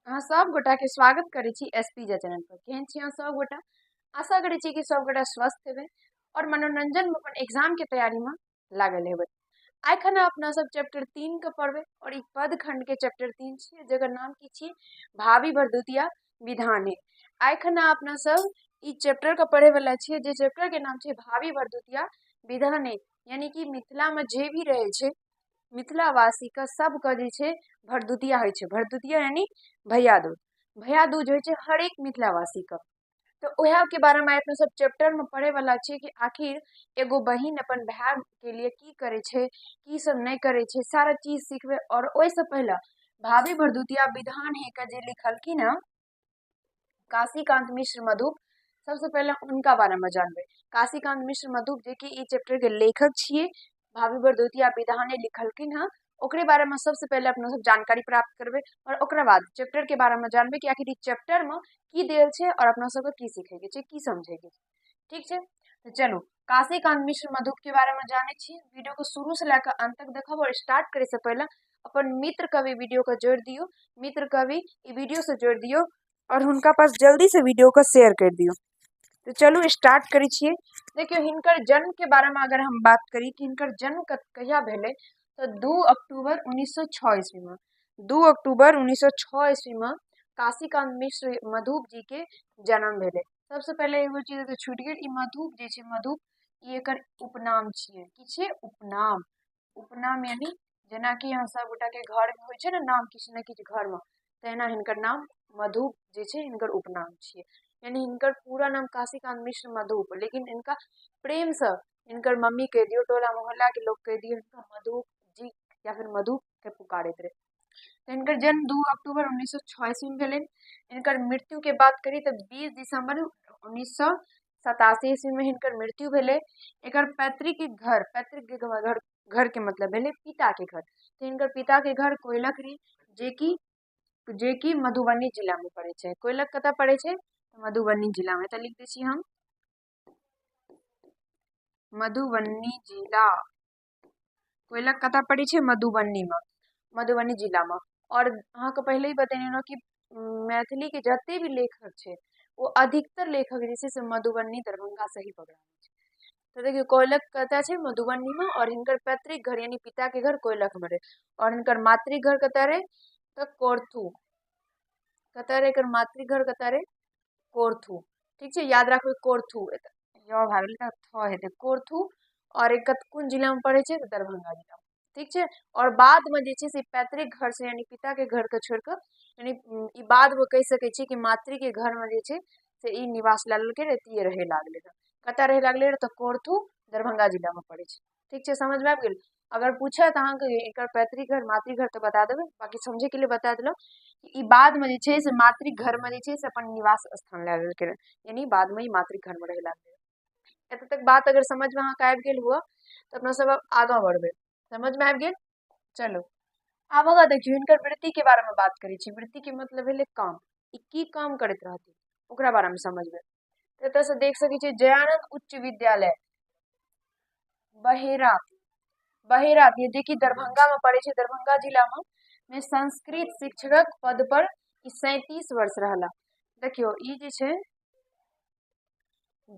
अहाँ सब गोटा के स्वागत करै छी एसपीजे चैनल पर। केहन छी अहाँ सब गोटा? आशा करै छी कि सब गोटा स्वस्थ हेबै और मनोरंजन में अपन एग्जाम के तैयारी में लागल हेबै। आइ खना अपना सब चैप्टर 3 के पढ़बै और ई पद खंड के चैप्टर 3 छियै जकर नाम की छियै भावी भरदुतिया विधाने। आइ खना अपना सब ई चैप्टर के पढ़े वाला छियै जे चैप्टर के नाम छै भावी भरदुतिया विधाने, यानी कि मिथिला में जे भी रहे छै मिथिलावासी का सबके जे छै भरदुतिया होइ छै। भरदुतिया यानी भैया दूज। भैया दूज होइ छै हर एक मिथिलावासी का। तो वह के बारे में अपने सब चैप्टर में पढ़े वाला छियै कि आखिर एगो बहिन अपन भाई के लिए की करे छै, की सब नहीं करे छै, सारा चीज सीखबे। और ओइसे पहले भाभी भरदुतिया विधान है का जे लिखलखिन है काशीकांत मिश्र मधुप, सबसे पहले उनका बारे में जानबे। काशीकांत मिश्र मधुप जे कि ई चैप्टर के लेखक छियै, भाभी भरदुतिया विधाने लिखलखिन है, ओकरे बारे में सबसे पहले अपना सब जानकारी प्राप्त करबे और ओकरा बाद चैप्टर के बारे में जानबे कि आखिर ई चैप्टर में की देल छै और अपना सब की सीखे के छै, की समझे के छै। ठीक छै, तो चलो काशीकांत मिश्र मधुप के बारे में जाने छी। वीडियो को शुरू से लेकर अंत तक देखब और स्टार्ट करे से पहले अपन मित्र के भी वीडियो को जोड़ दियो, मित्र के भी ई वीडियो से जोड़ दियो और उनका पास जल्दी से वीडियो को शेयर कर दियो। तो चलो स्टार्ट करी छिए। देखियो हिनकर जन्म के बारे में अगर हम बात करी कि हिनकर जन्म कहिया भेले तो 2 अक्टूबर 1906 ईस्वी में। 2 अक्टूबर 1906 ईस्वी में काशीकांत मिश्र मधुप जी के जन्म भेले। सबसे पहले एगो चीज तो छूट गेल, ई मधुप जे छै मधुप ई एकर उपनाम छिए। की छिए? उपनाम। उपनाम यानी जेना कि यहाँ सब गोटा के घर में होइ छै ना नाम किछु न किछु घर में, तहिना हिनकर नाम मधुप जे छै हिनकर उपनाम छिए। यानी हिनकर पूरा नाम काशीकांत मिश्र मधुप, लेकिन इनका प्रेम से इनकर मम्मी कह दियो, टोला मोहल्ला के लोग कह दियो इनका मधुप जी या फिर मधुप के पुकारत रहे। तो इनकर जन्म 2 अक्टूबर 1906 ईस्वी में भेले। इनकर मृत्यु के बात करी तो 20 दिसंबर 1987 ईस्वी में इनकर मृत्यु भेले। एकर पैतृक घर, पैतृक घर घर के मतलब भेले पिता के घर। तो इनकर पिता के घर कोयलक रही, जे कि मधुबनी जिला में पड़े छै। कोयलक कतऽ पड़े छै? मधुबनी जिला में। तो लिख दै छी हम मधुबनी जिला। कोयलक कतऽ पड़े छै? मधुबनी में, मधुबनी जिला में। और अहाँ के पहले ही बतेने कि मैथिली के जते भी लेखक छै वो अधिकतर लेखक जे छै से मधुबनी दरभंगा से ही पकड़ा छै। तो देखियो कोयलक कतऽ छै? मधुबनी में। और हिनकर पैतृक घर यानी पिता के घर कोयलक में रहे और हिनकर मातृ घर कतऽ रहे? तो कोरथू। कतऽ रहे एकर मातृ घर? कतऽ रहे? कोरथू। ठीक छै, याद रखबै कोरथू। य भए गेलै थ हेतै कोरथू। और एक कोन जिला में पड़े छै? दरभंगा जिला में। ठीक छै, और बाद में जे छै से पैतृक घर से यानी पिता के घर के छोड़ कर यानी ई बाद में कह सकै छी कि मातृ के घर में जे छै से ई निवास लए लेलकै रहे, तिये रहे लागले रहे। कतऽ रहे लागले रहे? तो कोरथू दरभंगा जिला में पड़े छै। ठीक छै, समझ में आबि गेल। अगर पूछत अहाँ के एकर पैतृक घर मातृ घर तो बता देबै, बाकी समझे के लिए बता देलौ। ई बाद में जे छै से मातृ घर में जे छै से अपन निवास स्थान लए लेलकै रहे, यानी बाद में ई मातृ घर में रहे लागले। एतऽ तक बात अगर समझ में अहाँ के आबि गेल हुआ तो अपना सब आगा बढ़बे। समझ में आबि गेल? चलो आब आगा देखियो हिनकर वृत्ति के बारे में बात करै छी। वृत्ति के मतलब भेलै काम। ई की काम करैत रहथिन ओकरा बारे में समझबे। तो एतऽ से देख सकै छियै जयानंद उच्च विद्यालय बहेरा, बहेरा जे कि दरभंगा में पड़े छै, दरभंगा जिला में संस्कृत शिक्षक पद पर 37 वर्ष रहला। देखियो ई जे छै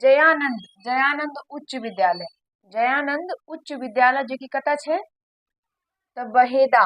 जयानंद, जयानंद उच्च विद्यालय, जयानंद उच्च विद्यालय जे कि कतऽ छै? तो बहेदा,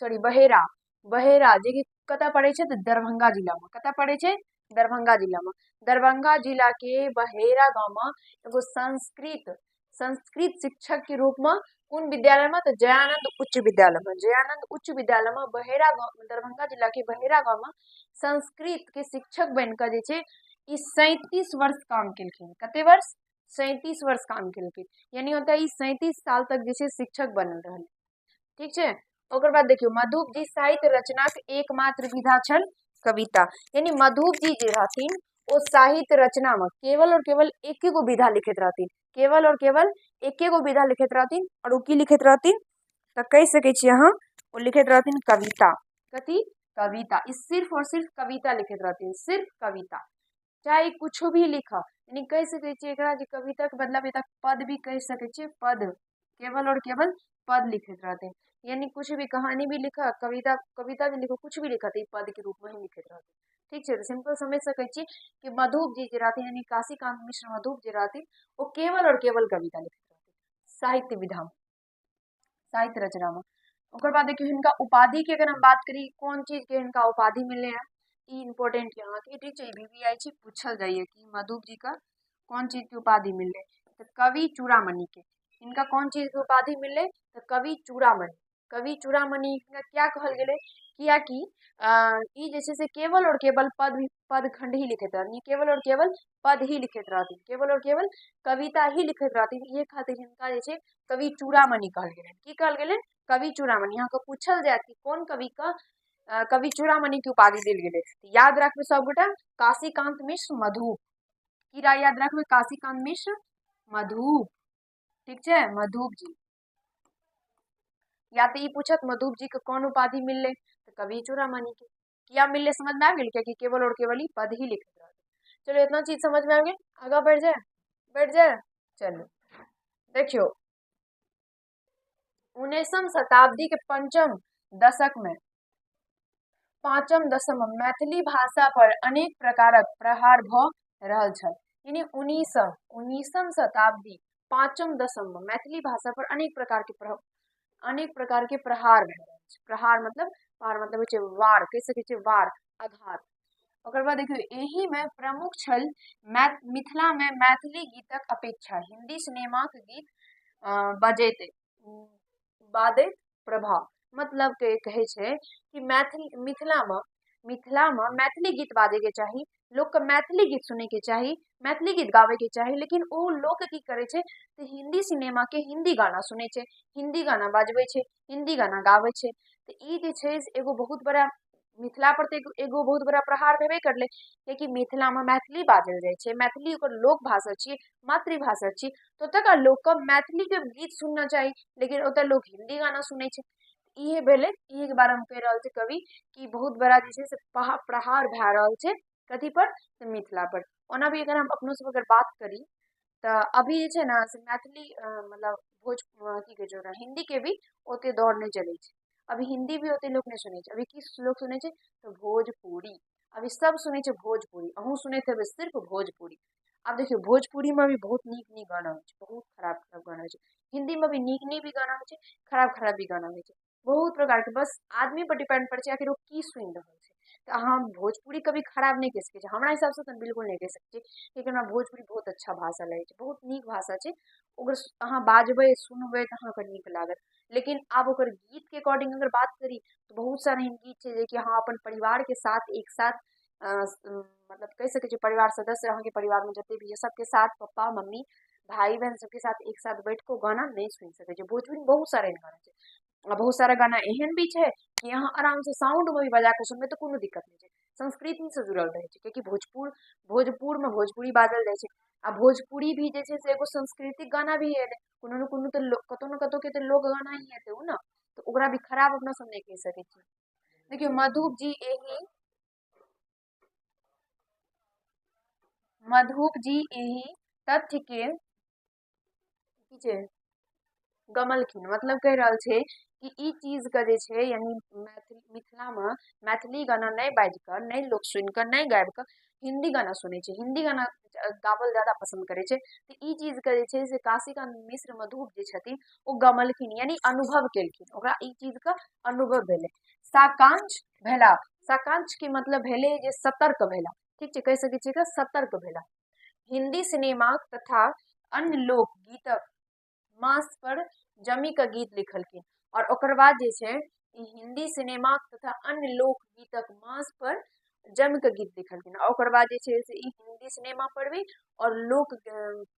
सॉरी बहेरा, बहेरा जे कि कतऽ पड़े छै? तो दरभंगा जिला में। कतऽ पड़े छै? दरभंगा जिला में। दरभंगा जिला के बहेरा गांव में एगो संस्कृत संस्कृत शिक्षक के रूप में कौन विद्यालय में? तो जयानंद उच्च विद्यालय में। जयानंद उच्च विद्यालय में बहेरा गांव, दरभंगा जिला के बहेरा गांव में संस्कृत के शिक्षक बन कर जे छै ई 37 वर्ष काम केलखिन। कते वर्ष? 37 वर्ष काम केलखिन, यानी होता है 37 साल तक जे छै शिक्षक बनल रहल। ठीक छै, ओकर बाद देखियो मधुप जी साहित्य रचना के एकमात्र विधा छल कविता। यानी मधुप जी जे रहथिन ओ साहित्य रचना में केवल और केवल एके गो विधा लिखित रहथिन, केवल और केवल एके गो विधा लिखित रहथिन। और उ की लिखित रहथिन? तो कह सकै छी अहाँ ओ लिखित रहथिन कविता। कथी? कविता। ई सिर्फ और सिर्फ कविता लिखित रहथिन, सिर्फ कविता। चाहे कुछ भी लिख, यानी कह सकै छी एकरा जे कविता के मतलब एतऽ पद भी कह सकै छी, पद, केवल और केवल पद लिखित रहथिन। यानी कुछ भी कहानी भी लिखा, कविता कविता भी लिखो, कुछ भी लिखा तो ई पद के रूप में ही लिखित रहते। ठीक है, तो सिंपल समझ सकै छी कि मधुप जी जे रहथिन यानी काशीकांत मिश्र मधुप जे रहथिन वो केवल और केवल कविता लिखित रहथिन साहित्य विधा में, साहित्य रचना में। ओकर बाद देखियो हिनका उपाधि के अगर हम बात करी, कौन चीज के हिनका उपाधि मिलले है, ई इम्पोर्टेंट यहाँ के, ठीक है, बीबीआई छी पूछल जाइए कि मधुप जी का कौन चीज की उपाधि मिलले, तो कवि चूड़ामणि के। इनका कौन चीज की उपाधि मिलले, तो कवि चूड़ामणि। कवि चूड़ामणि इनका क्या कहल गेले, किया कि ई जैसे से केवल और केवल पद खंड ही लिखित रहती, केवल और केवल पद ही लिखित रहती, केवल और केवल कविता ही लिखित रहती, ये खातिर हिनका जैसे कवि चूड़ामणि कहल गेले। की कहल गेले, कवि चूड़ामणि। यहाँ को पूछल जाए कि कौन कवि का कवि चूड़ामणि की उपाधि दिल गेले, याद रखबे सब गोटा काशीकांत मिश्र मधुप। कीरा याद रखबे काशीकांत मिश्र मधुप, ठीक है, मधुप जी। या तो ये पूछत मधुप जी को कौन उपाधि मिलले, तो कवि चूड़ामणि के। क्या मिलले समझ में आ गई, क्या कि केवल और केवल ही पद ही लिखित रहते। चलो इतना चीज समझ में आ गई, आगे बढ़ जाए, बढ़ जाए। चलो देखियो 19वीं शताब्दी के पंचम दशक में पांचम दशक में मैथिली भाषा पर अनेक प्रकारक प्रहार भ रहल छल। यानी 19वीं शताब्दी पांचम दशक में मैथिली भाषा पर अनेक प्रकार के प्रहार भए रहल छै। प्रहार मतलब होय छै वार, कहि सकै छियै वार, आघात। ओकर बाद देखियो एही में प्रमुख छल मिथिला में मैथिली गीतक अपेक्षा हिंदी सिनेमाक गीत बजैत बादैत प्रभाव। मतलब के कहे छै कि मिथिला में मैथिली गीत बाजे के चाही, लोग के मैथिली गीत सुने के चाही, मैथिली गीत गावे के चाही, लेकिन ओ लोग की करे छै तो हिंदी सिनेमा के हिंदी गाना सुने छै, हिंदी गाना बाजबे छै, हिंदी गाना गावे छै। तो ई जे छै से एगो बहुत बड़ा मिथिला पर तो एगो बहुत बड़ा प्रहार भेबे करले, कियाकि मिथिला में मैथिली बाजल जाय छै, मैथिली ओकर लोक भाषा छियै, मातृभाषा छियै, तो ओतका लोग के मैथिली के गीत सुनना चाही, लेकिन ओतऽ लोग हिंदी गाना सुने छै। इहे भेले, इहे के बारे में कह रहल छै कवि कि बहुत बड़ा जे छै से प्रहार भए रहल छै कथी पर, तो मिथिला पर। ओना भी अगर हम अपनो सब अगर बात करी तो अभी जे छै ना से मैथिली मतलब की कहे छै हिंदी के भी ओते दौर नहीं चले छै। अभी हिंदी भी ओते लोग नहीं सुने छै, अभी किस लोग सुने छै तो भोजपुरी। अभी सब सुने छै भोजपुरी, अहूँ सुने थे सिर्फ भोजपुरी। अब देखियो भोजपुरी में भी बहुत नीक नीक गाना हो छै, बहुत खराब खराब गाना हो छै। हिंदी में भी नीक नीक भी गाना हो छै, खराब खराब भी गाना हो छै, बहुत प्रकार के। बस आदमी पर डिपेंड करे छै आखिर वो की सुनि रहल छै। तो अहाँ भोजपुरी कभी खराब नहीं कह सकै छी, हमरा हिसाब से तो बिल्कुल नहीं कह सकते, लेकिन हमरा भोजपुरी बहुत अच्छा भाषा लगे छै, बहुत नीक भाषा छै। ओकर अहाँ बाजबै सुनबै तो अहाँके नीक लागत। लेकिन आब ओकर गीत के अकॉर्डिंग अगर बात करी तो बहुत सारा एहन गीत छै जे कि अहाँ अपन परिवार के साथ एक साथ मतलब कह सकै छी परिवार सदस्य अहाँके परिवार में जते भी है सबके साथ, पप्पा मम्मी भाई बहन सबके साथ एक साथ बैठ के गाना नहीं सुन सकै छै। भोजपुरी में बहुत सारा एहन गाना छै, आ बहुत सारा गाना एहन भी छै कि यहाँ आराम से साउंड में भी बजा के सुनबै तो कोनो दिक्कत नहीं छै, संस्कृति से जुड़ल रहे छै, क्योंकि भोजपुर में भोजपुरी बाजल जाय छै। आ भोजपुरी भी जे छै से एगो सांस्कृतिक गाना भी है, कोनो न कोनो तो कतौ न कतौ के तो लोक गाना ही हेतै उ ना, तो ओकरा भी खराब अपना सब नहीं कह सकै छी। देखियो मधुप जी एही तथ्य के की छै गमलखिन, मतलब कह रहल छै कि ई चीज के जे छै यानी मिथिला में मैथिली गाना नहीं बाज कर, नहीं लोग सुन कर, नहीं गाबि कर हिंदी गाना सुने छै, हिंदी गाना गावल ज्यादा पसंद करे छै। तो ई चीज के जे छै से काशीकांत मिश्र मधुप जे छथिन ओ गमलखिन, यानी अनुभव केलखिन, ओकरा ई चीज का अनुभव भेलै। साकांक्ष भेला, साकांक्ष के मतलब भेलै जे सतर्क भेला, ठीक छै, कह सकै छियै सतर्क भेला। हिंदी सिनेमा तथा अन्य लोक गीतक मास पर जमी के गीत लिखलखिन, और ओकर बाद जे छै ई हिंदी सिनेमा तथा अन्य लोक गीतक मास पर जम के गीत लिखलखिन, और ओकर बाद जे छै से ई हिंदी सिनेमा पर भी और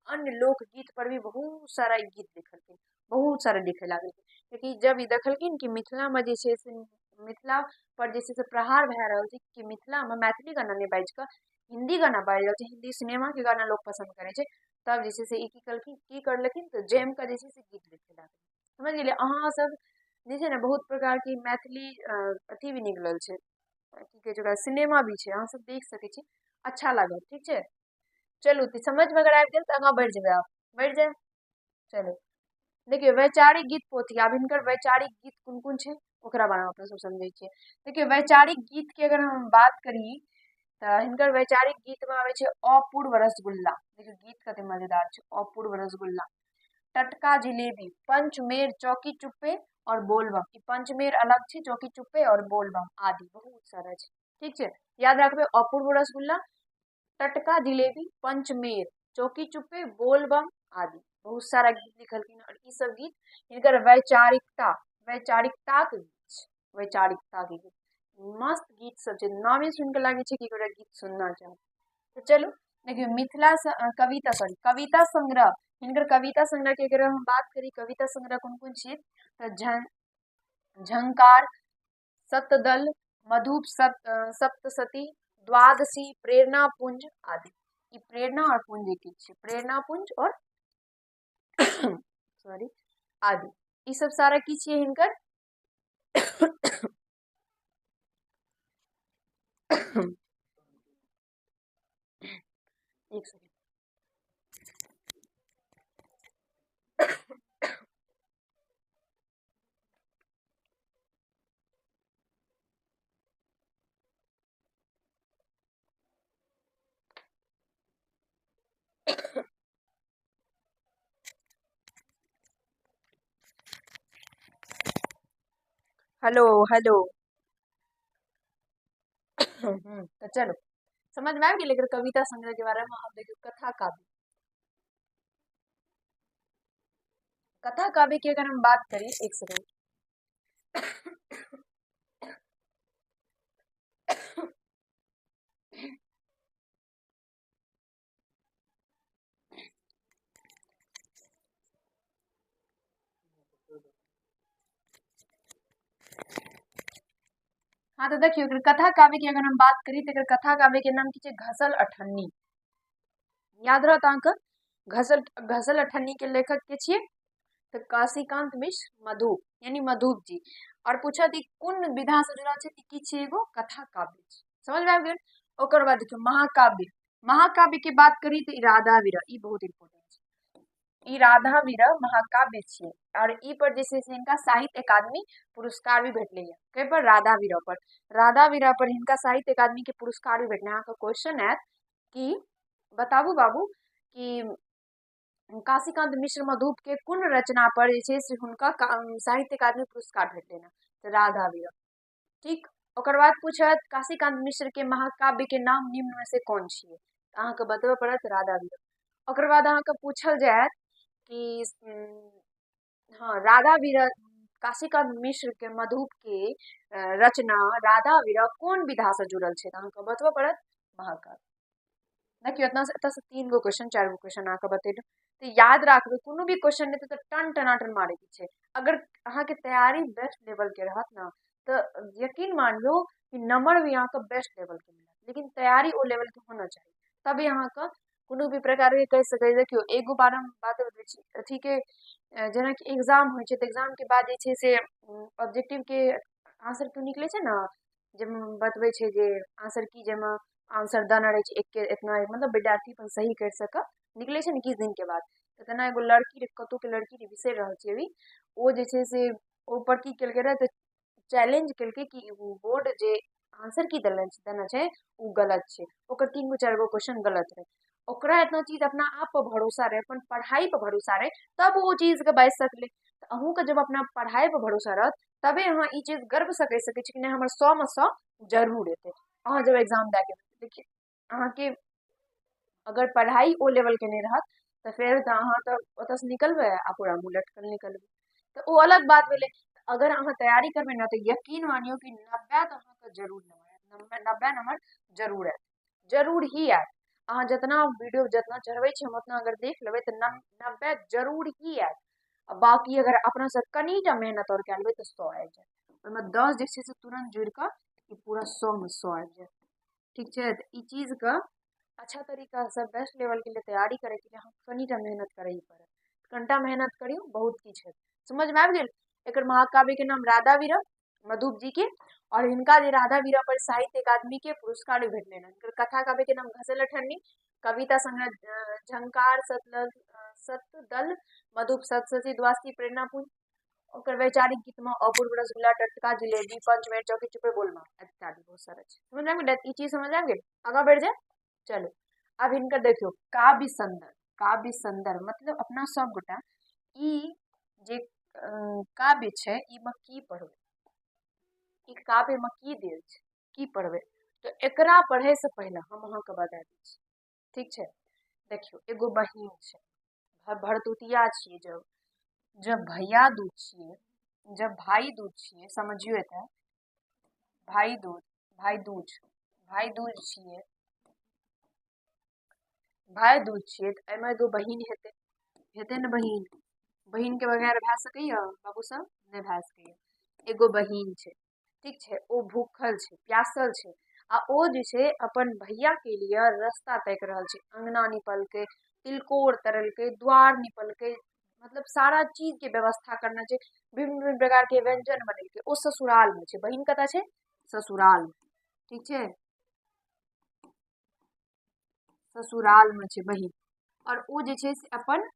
अन्य लोक गीत पर भी बहुत सारा गीत लिखलखिन, बहुत सारा लिखे लागलखिन। क्योंकि जब ई देखलखिन कि मिथिला में जे छै से मिथिला पर जे छै से प्रहार भए रहल छै कि मिथिला में मैथिली गाना नहीं बाजि कऽ हिंदी गाना बाजि रहल छै, हिंदी सिनेमा के गाना लोग पसंद करे छै, तब जे छै से ई की करलखिन तो जैम के जे छै से गीत लिखे लागल। समझ गेलियै अहाँ सब जे छै ने बहुत प्रकार की मैथिली अथी भी निकलल छै, की कहै छै ओकरा सिनेमा भी छै, अहाँ सब देख सकै छी, अच्छा लागत, ठीक छै। चलू तो समझ में अगर आबि गेल तो आगाँ बढ़ि जेबै, आप बढ़ि जाए। चलो। देखिए वैचारिक गीत पोथी, आब हिनकर वैचारिक गीत कोन कोन छै ओकरा बारे में अपना सब समझे छियै। देखिए वैचारिक गीत के अगर हम बात करी तो हिनकर वैचारिक गीत में आवे छै अपूर्व रसगुल्ला। देखिए गीत कते मजेदार छै, अपूर्व रसगुल्ला, टटका जिलेबी, पंचमेर, चौकी चुप्पे और बोलबम। ई पंचमेर अलग छै, चौकी चुप्पे और बोलबम आदि बहुत सारा छै। ठीक छै, याद रखबे अपूर्व रसगुल्ला, टटका जिलेबी, पंचमेर, चौकी चुप्पे, बोलबम आदि बहुत सारा गीत लिखलखिन। और ई सब गीत हिनकर वैचारिकता के गीत छै, वैचारिकता के गीत मस्त गीत सब छै, नामे सुन के लागे छै कि एकरा गीत सुनना चाही। तो चलो देखिए मिथिला कविता सॉरी कविता संग्रह, हिनकर कविता संग्रह के अगर हम बात करी, कविता संग्रह कोन कोन छै तो झंकार, सतदल, मधुप सप्तशती, द्वादशी, प्रेरणा पुंज आदि। ई प्रेरणा और पुंज एक छै, प्रेरणा पुंज और सॉरी आदि, ई सब सारा की छियै हिनकर एक सेकंड। हेलो हेलो तो चलो समझ में आ गई लेकिन कविता संग्रह के बारे में। हम देखियो कथा काव्य, कथा काव्य की अगर हम बात करें, एक सेकंड। हाँ तो देखियो कथा काव्य की अगर हम बात करी तो कथा काव्य के नाम की छै घसल अठन्नी। याद रहत अहाँके घसल अठन्नी के लेखक के छियै तो काशीकांत मिश्र मधुप, यानी मधुप जी। और पूछत ई कोन विधा से जुड़ल छै त की छै एगो कथा काव्य छै, समझ में आबि गेल। ओकर बाद देखियो महाकाव्य, महाकाव्य के बात करी तो राधा विरह, ई बहुत इम्पोर्टेंट छै। ई राधा विरह महाकाव्य छियै और ई पर जे छै से हिनका साहित्य अकादमी पुरस्कार भी भेटलै है। कई पर राधा विरह पर, राधा विरह पर हिनका साहित्य अकादमी के पुरस्कार भी भेटलै। अहाँके क्वेश्चन आयत कि बताबू बाबू कि काशीकांत मिश्र मधुप के कुन रचना पर जे छै से हुनका साहित्य अकादमी पुरस्कार भेटलै ना, तो राधा विरह। ठीक, ओकर बाद पूछत काशीकांत मिश्र के महाकाव्य के नाम निम्न में से कौन छियै, अहाँके बतबे पड़त राधा विरह। ओकर बाद अहाँके पूछल जायत कि हाँ राधा विरह, काशीकांत मिश्र के मधुप के रचना राधा विरह कोन विधा से जुड़ल छै, अहाँके बतबे पड़त महाकाव्य। देखियो एतना से 3 गो क्वेश्चन 4 गो क्वेश्चन अहाँके बतेलू, तो याद रखबे कोनो भी क्वेश्चन देते तो टन टनाटन मारे के छै। अगर अहाँके तैयारी बेस्ट लेवल के रहत ना तो यकीन मानियो कि नंबर भी अहाँके बेस्ट लेवल के मिलत, लेकिन तैयारी ओ लेवल के होना चाहिए, तभी अहाँके कोनो भी प्रकार के कह सकै। देखियो एगो बारे में बात बतबै छी, अथी के जेना कि एग्जाम होइ छै तो एग्जाम के बाद जे छै से ऑब्जेक्टिव के आंसर क्यों निकले छै ना, जब बतबै छै जे आंसर की जेमा आंसर देना रहे छै एक के इतना, मतलब विद्यार्थी अपन सही कर सक निकले छै ने किछ दिन के बाद। तो तेना एगो लड़की कतौ के लड़की रे बिसरि रहल छै अभी, ओ जे छै से ऊपर की केलकै रहे तो चैलेंज केलकै कि बोर्ड जे आंसर की देना छै उ गलत छै, ओकर 3 गो 4 गो क्वेश्चन गलत रहे। ओकरा इतना चीज अपना आप पर भरोसा रहे, अपन पढ़ाई पर भरोसा रहे, तब वो चीज के बाजि सकले। तो अहूँ के जब अपना पढ़ाई पर भरोसा रहत तबे अहाँ ई चीज गर्व से कह सकै छी कि नहीं हमर 100 में 100 जरूर एतै। अहाँ जब एग्जाम दे के देखिए अहाँके अगर पढ़ाई ओ लेवल के नहीं रहत तो फिर तो अहाँ तो ओतऽ से निकलबै आ पूरा मुँह लटकल निकलबै, तो वो अलग बात भेलै। अगर अहाँ तैयारी करबै ना तो यकीन मानियो कि 90 तो अहाँके जरूर नंबर 90 नंबर जरूर आयत, जरूर ही आयत। अहाँ जितना वीडियो जितना चढ़बै छी हम उतना अगर देख लेबै तो 90 जरूर ही आयत। आ बाकी अगर अपना से कनीटा मेहनत और कए लेबै तो 100 आबि जायत। ओहिमे 10 जे छै से तुरंत जोड़ि कऽ ई पूरा 100 में 100 आबि जायत। ठीक छै, तो ई चीज का अच्छा तरीका से बेस्ट लेवल के लिए तैयारी करे के लिए हम कनीटा मेहनत करे ही पड़त, कनिटा मेहनत करियो बहुत किछ है। समझ में आबि गेल। एकर महाकाव्य के नाम राधा विरह मधुप जी के, और हिनका जे राधा विरह पर साहित्य अकादमी के पुरस्कार भी भेटले। हिनकर कथा काव्य के नाम घसल अठन्नी, कविता संग्रह झंकार, सत दल मधुप सत सची द्वास्ती प्रेरणा पुंज ओकर वैचारिक गीत में अपूर्व रसगुल्ला टटका जिलेबी पंचमेर चौकी चुपे बोलमा इत्यादि बहुत सारा है। समझ में आगे ये चीज समझ आगे आगे बढ़ जाए। चलो अब इनका देखियो काव्य संदर। काव्य संदर मतलब अपना सब गोटा ई जे काव्य छे ई में की पढ़बे, ई काव्य में की देल छे की पढ़बे, तो एकरा पढ़े से पहले हम अहाँ के बता दी छी। ठीक छे देखियो एगो बहिन छे भरतुतिया छिए, जब भैया दूज छिए, जब भाई दूज छिए, समझियो एते भाई दूज भाई दूज छिए, भाई दूज छिए त एमे एगो बहिन हेते हेते न बहिन, बहिन के बगैर भए सकैया बाबू सब नहीं भए सकैया। एगो बहिन छे ठीक छे ओ भूखल छे प्यासल छे आ ओ जे छे अपन भैया के लिए रास्ता तक रहल छे, अंगना निपल के तिलकोर तरल के द्वार निपल के मतलब सारा चीज के व्यवस्था करना छे, विभिन्न विभिन्न प्रकार के व्यंजन बने के ओ ससुराल में छे। बहिन कता छे ससुराल में। ठीक छे ससुराल में छे बहिन और ओ जे छे से अपन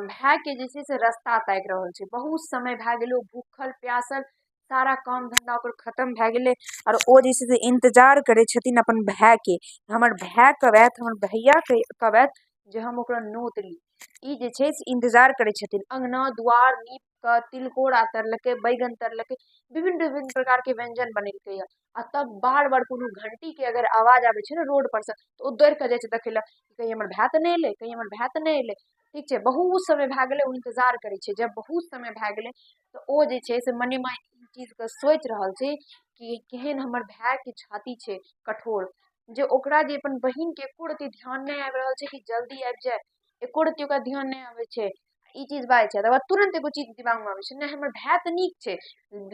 भाई के जे छे से रास्ता ताक रहल छे। बहुत समय भए गेलो भूखल प्यासल सारा काम धंधा ओकर खत्म भए गेले और ओ जे छे से इंतजार करे छथिन अपन भाई के, हमर भाई कब आयत हमर भैया कब आयत जे हम ओकरा नोत ली। ई जे छे से इंतजार करे छथिन, अंगना द्वार नीप के तिलकोर तरलके बैगन तरलके विभिन्न विभिन्न प्रकार के व्यंजन बनेलके आ तब बार बार कोनो घंटी के अगर आवाज आवे छे ना रोड पर से तो ओ दौड़ के जाय छे देखे ला कहीं हमर भाई त नहीं एले, कहीं हमर भाई त नहीं एले। ठीक छे बहुत समय भए गेले ओ इंतजार करे छे, जब बहुत समय भए गेले तो ओ जे छे से मने में ई चीज के सोच रहल छे कि केहन हमर भाई के छाती छे कठोर जे ओकरा जे अपन बहिन के एको रत्ती ध्यान नहीं आबि रहल छे कि जल्दी आबि जाए, एको रत्ती ओकरा ध्यान नहीं आवे छे। ई चीज बात छे तब तुरंत एगो चीज दिमाग में आवे छे नहीं हमर भाई त नीक छे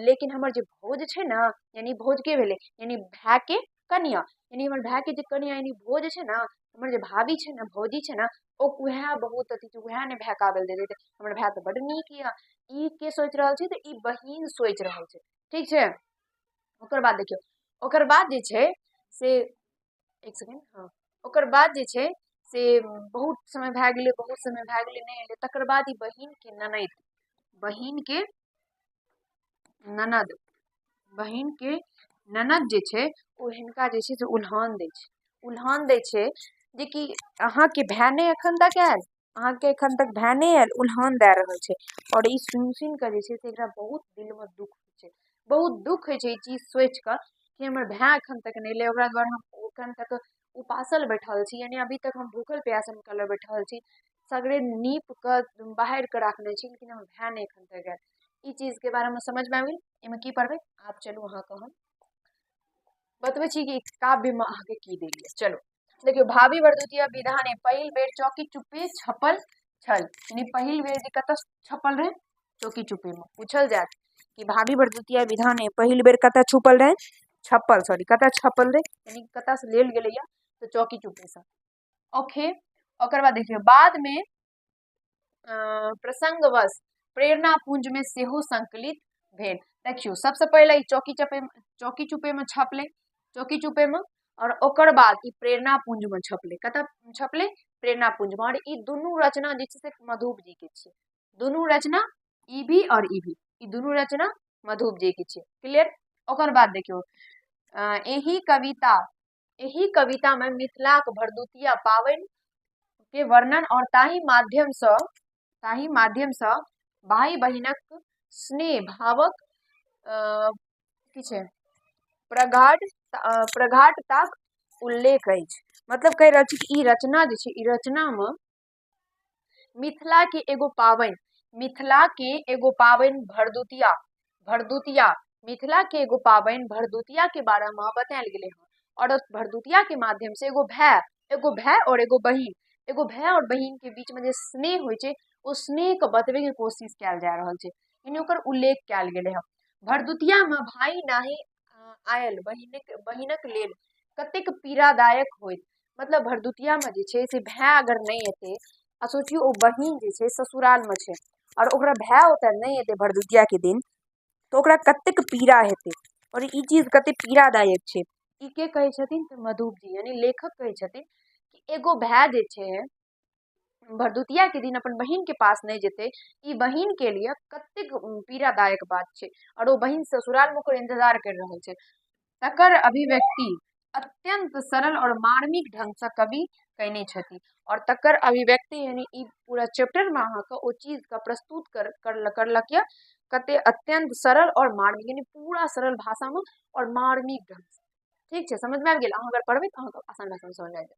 लेकिन हमर जे भौज छे ना यानी भौज के भेले यानी भाई के कन्या यानी हमर भाई के जे कन्या यानी भौज छे ना हमर जे भाभी छे ना भौजी छे ना ओ उहे बहुत अथी छे उहे ने भैकाबल दे देते हमर भाई त बड़ नीक या। ई के सोच रहल छे त ई बहिन सोच रहल छे। ठीक छे ओकर बाद देखियो ओकर बाद जे छे से एक सेकंड हाँ ओकर बाद जे छे से बहुत समय भए गेले नहीं एले तकर बाद ई बहिन के ननद बहिन के ननद जे छे ओ हिनका जे छे से उल्हान दै छे जे कि अहाँ के भाई ने एखन तक आयल, अहाँ के एखन तक भाई नहीं आयल उल्हान दे रहल छे। और ई सुन के जे छे से एकरा बहुत दिल में दुख होय छे, बहुत दुख होय छे ई चीज सोच के कि हमर भाई एखन तक नहीं एले ओकरा द्वारा हम एखन तक उपासल बैठल छी यानी अभी तक हम भूखल प्यासल कल बैठल छी सगरे नीप के बाहर के राखने छी लेकिन हमर भाई नहीं एखन तक आयल। ई चीज के बारे में समझ में आबिल एमे की पढ़बे आप चलू अहाँ के हम बतबे छी कि काव्य में अहाँ के की देलिए। चलो देखियो भाभी भरदुतिया विधा ने पहिल बेर चौकी चुप्पे छपल छल यानी पहिल बेर जे कत छपल रहे चौकी चुप्पे में पूछल जात कि भाभी भरदुतिया विधा ने पहिल बेर कत छुपल रहे कत छपल रहे यानी कत से लेल गेले या तो चौकी चुप्पे से। ओके ओकर बाद देखियो बाद में प्रसंगवश प्रेरणा पुंज में सेहो संकलित भेल। देखियो सबसे पहले ई चौकी चुप्पे में छपले चौकी चुप्पे में और ओकर बाद ई प्रेरणा पुंज में छपले कत छपले प्रेरणा पुंज में और ई दुनू रचना जे से मधुप जी के छे दुनू रचना ई भी और ई भी ई दुनू रचना मधुप जी के छे। क्लियर ओकर बाद देखियो एही कविता में मिथिलाक भरदुतिया पावनि के वर्णन और ताही माध्यम से भाई बहिनक स्नेह भावक की छे प्रगाढ़ताक उल्लेख अछि। मतलब कह रहल छी कि ई रचना जे छे ई रचना में मिथिला के एगो पावनि भरदुतिया मिथिला के एगो पावनि भरदुतिया के बारे में बतायल गेले हैं और उस भरदुतिया के माध्यम से एगो भाई और एगो बहिन के बीच में जे स्नेह होय छे ओ स्नेह के बतबे के कोशिश कैल जा रहल छे यानी ओकर उल्लेख कैल गेले हैं। भरदुतिया में भाई नाही आयल बहिनक लेल कतेक पीड़ादायक होइत मतलब भरदुतिया में जे छे से भाई अगर नहीं एते आ सोचियो ओ बहिन जे छे ससुराल में छे और ओकरा भाई ओते नहीं एते भरदुतिया के दिन तो ओकरा कतेक पीड़ा हेते और ई चीज कते पीड़ादायक छे। ई के कहे छथिन तो मधुप जी यानी लेखक कहे छथिन कि एगो भाई जे छे भरदुतिया के दिन अपन बहिन के पास नहीं जेते, ई बहिन के लिए कतेक पीड़ादायक बात छे और वो बहिन ससुराल में ओकर इंतजार कर रहल छे। तकर अभिव्यक्ति अत्यंत सरल और मार्मिक ढंग से कवि कयने छथि और तकर अभिव्यक्ति यानी ई पूरा चैप्टर में अहाँ के ओ चीज का प्रस्तुत करलक या कते अत्यंत सरल और मार्मिक यानी पूरा सरल भाषा में और मार्मिक ढंग से। ठीक है, समझ में आ गेल? अहाँ अगर पढ़बे तो अहाँ आसान भाषा में समझ आ जाए।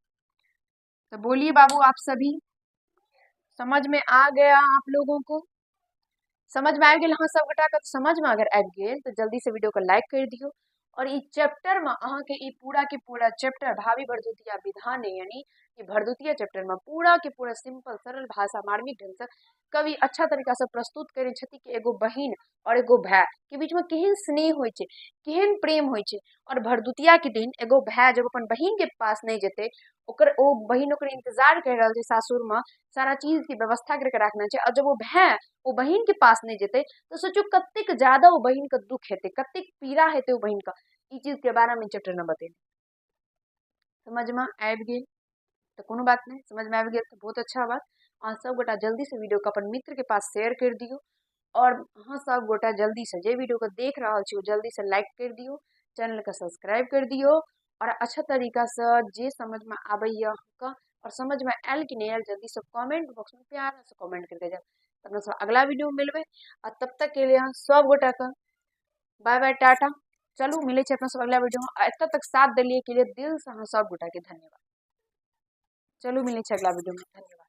तो बोलिए बाबू, आप सभी समझ में आ गया? आप लोगों को समझ में आ गेल? हाँ, सब गोटा के समझ में अगर आबि गेल तो जल्दी से वीडियो को लाइक कर दियो और ई चैप्टर में अहाँ के ई पूरा के पूरा चैप्टर भावी भरदुतिया विधान यानी ई भरदुतिया चैप्टर में पूरा के पूरा सिंपल सरल भाषा मार्मिक ढंग से कवि अच्छा तरीका से प्रस्तुत करे छथि कि एगो बहिन और एगो भाई के बीच में केहन स्नेह होय छै, केहन प्रेम होय छै और भरदुतिया के दिन एगो भाई जब अपन बहिन के पास नहीं जेते, ओकर ओ बहिन ओकर इंतजार कर रहल छै सासुर में, सारा चीज की व्यवस्था करके रखना छै और जब वो भाई वो बहिन के पास नहीं जेते तो सोचो कतेक ज्यादा वो बहिन का दुख हेते, कतेक पीड़ा हेते वो बहिन का। ई चीज के बारे में चैप्टर में बतेने। समझ में आबि गेल तो कोनो बात नहीं, समझ में आबि गेल तो बहुत अच्छा बात। अहाँ सब गोटा जल्दी से वीडियो को अपन मित्र के पास शेयर कर दियो और अहाँ सब गोटा जल्दी से जे वीडियो को देख रहा छी जल्दी से लाइक कर दियो, चैनल के सब्सक्राइब कर दियो और अच्छा तरीका से जे समझ में आबैया का और समझ में आयल कि नहीं आयल जल्दी से कमेंट बॉक्स में प्यार से कमेंट करके जाओ। तब सब अगला वीडियो में मिलबे और तब तक के लिए सब गोटा का बाय बाय टाटा। चलू मिले छे अपना सब अगला वीडियो में। एत तक साथ दिलिए के लिए दिल से हाँ सब गोटा के धन्यवाद। चलू मिले छे अगला वीडियो में, धन्यवाद।